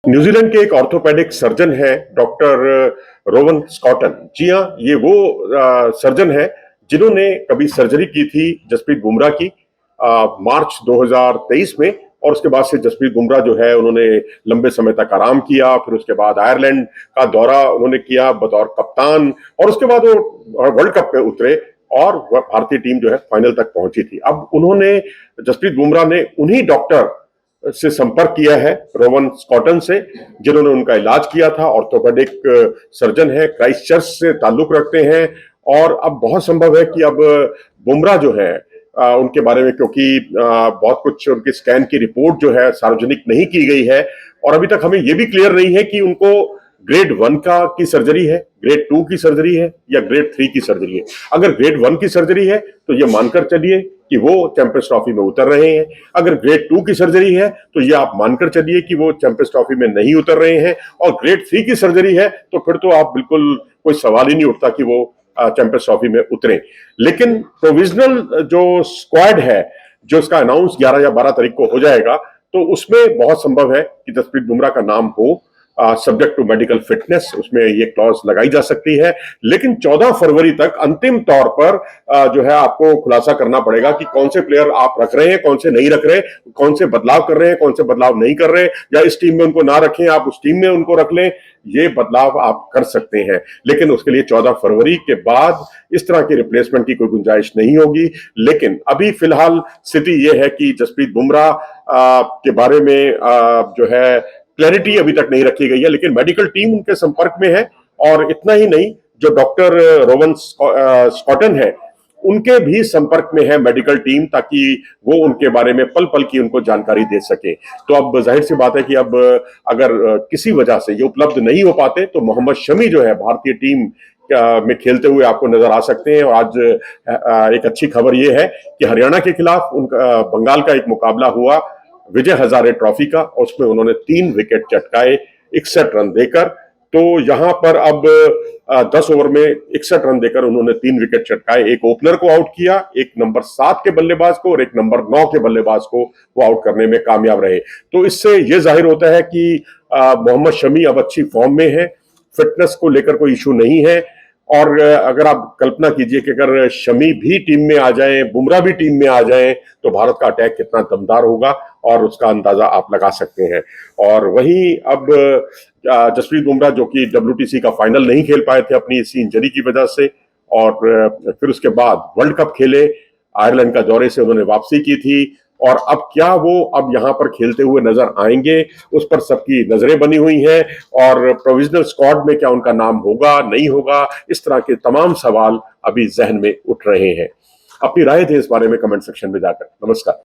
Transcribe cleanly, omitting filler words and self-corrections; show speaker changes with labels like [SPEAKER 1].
[SPEAKER 1] New Zealand के एक orthopaedic surgeon है डॉक्टर रोवन स्कॉटन। जी हाँ, ये वो सर्जन है जिन्होंने कभी सर्जरी की थी जसप्रीत बुमराह की मार्च 2023 में। और उसके बाद से जसप्रीत बुमराह जो है उन्होंने लंबे समय तक आराम किया। फिर उसके बाद आयरलैंड का दौरा उन्होंने किया बतौर कप्तान, और उसके बाद वो वर्ल्ड कप में उतरे और भारतीय टीम जो है फाइनल तक पहुंची थी। अब उन्होंने जसप्रीत बुमराह ने उन्हीं डॉक्टर से संपर्क किया है, रोवन स्कॉटन से, जिन्होंने उनका इलाज किया था। ऑर्थोपेडिक सर्जन है, क्राइस्ट चर्च से ताल्लुक रखते हैं। और अब बहुत संभव है कि अब बुमराह जो है उनके बारे में, क्योंकि बहुत कुछ उनके स्कैन की रिपोर्ट जो है सार्वजनिक नहीं की गई है, और अभी तक हमें यह भी क्लियर नहीं है कि उनको ग्रेड 1 की सर्जरी है, ग्रेड 2 की सर्जरी है या ग्रेड 3 की सर्जरी है। अगर ग्रेड 1 की सर्जरी है तो ये मानकर चलिए कि वो चैंपियंस ट्रॉफी में उतर रहे हैं। अगर ग्रेड 2 की सर्जरी है तो ये आप मानकर चलिए कि वो चैंपियंस ट्रॉफी में नहीं उतर रहे हैं। और ग्रेड 3 की सर्जरी है तो फिर तो आप बिल्कुल कोई सवाल ही नहीं उठता कि वो चैंपियंस ट्रॉफी में उतरे। लेकिन प्रोविजनल जो स्क्वाड है, जो इसका अनाउंस 11 या 12 तारीख को हो जाएगा, तो उसमें बहुत संभव है कि जसप्रीत बुमराह का नाम हो, सब्जेक्ट टू मेडिकल फिटनेस। उसमें ये क्लॉज लगाई जा सकती है। लेकिन 14 फरवरी तक अंतिम तौर पर जो है आपको खुलासा करना पड़ेगा कि कौन से प्लेयर आप रख रहे हैं, कौन से नहीं रख रहे, कौन से बदलाव कर रहे हैं, कौन से बदलाव नहीं कर रहे, या इस टीम में उनको ना रखें, आप उस टीम में उनको रख लें। ये बदलाव आप कर सकते हैं, लेकिन उसके लिए 14 फरवरी के बाद इस तरह की रिप्लेसमेंट की कोई गुंजाइश नहीं होगी। लेकिन अभी फिलहाल स्थिति यह है कि जसप्रीत बुमराह के बारे में जो है क्लैरिटी अभी तक नहीं रखी गई है, लेकिन मेडिकल टीम उनके संपर्क में है। और इतना ही नहीं, जो डॉक्टर रोवन स्कॉटन है उनके भी संपर्क में है मेडिकल टीम, ताकि वो उनके बारे में पल पल की उनको जानकारी दे सके। तो अब जाहिर सी बात है कि अब अगर किसी वजह से ये उपलब्ध नहीं हो पाते तो मोहम्मद शमी जो है भारतीय टीम में खेलते हुए आपको नजर आ सकते हैं। और आज एक अच्छी खबर यह है कि हरियाणा के खिलाफ उनका बंगाल का एक मुकाबला हुआ विजय हजारे ट्रॉफी का, उसमें उन्होंने 3 विकेट चटकाए 61 रन देकर। तो यहां पर अब 10 ओवर में 61 रन देकर उन्होंने 3 विकेट चटकाए। एक ओपनर को आउट किया, एक नंबर 7 के बल्लेबाज को और एक नंबर 9 के बल्लेबाज को वो आउट करने में कामयाब रहे। तो इससे यह जाहिर होता है कि मोहम्मद शमी अब अच्छी फॉर्म में है, फिटनेस को लेकर कोई इशू नहीं है। और अगर आप कल्पना कीजिए कि अगर शमी भी टीम में आ जाएं, बुमराह भी टीम में आ जाएं, तो भारत का अटैक कितना दमदार होगा, और उसका अंदाजा आप लगा सकते हैं। और वहीं अब जसप्रीत बुमराह, जो कि WTC का फाइनल नहीं खेल पाए थे अपनी इसी इंजरी की वजह से, और फिर उसके बाद वर्ल्ड कप खेले, आयरलैंड का दौरे से उन्होंने वापसी की थी। और अब क्या वो अब यहां पर खेलते हुए नजर आएंगे, उस पर सबकी नजरें बनी हुई हैं। और प्रोविजनल स्क्वाड में क्या उनका नाम होगा, नहीं होगा, इस तरह के तमाम सवाल अभी जहन में उठ रहे हैं। अपनी राय दें इस बारे में कमेंट सेक्शन में जाकर। नमस्कार।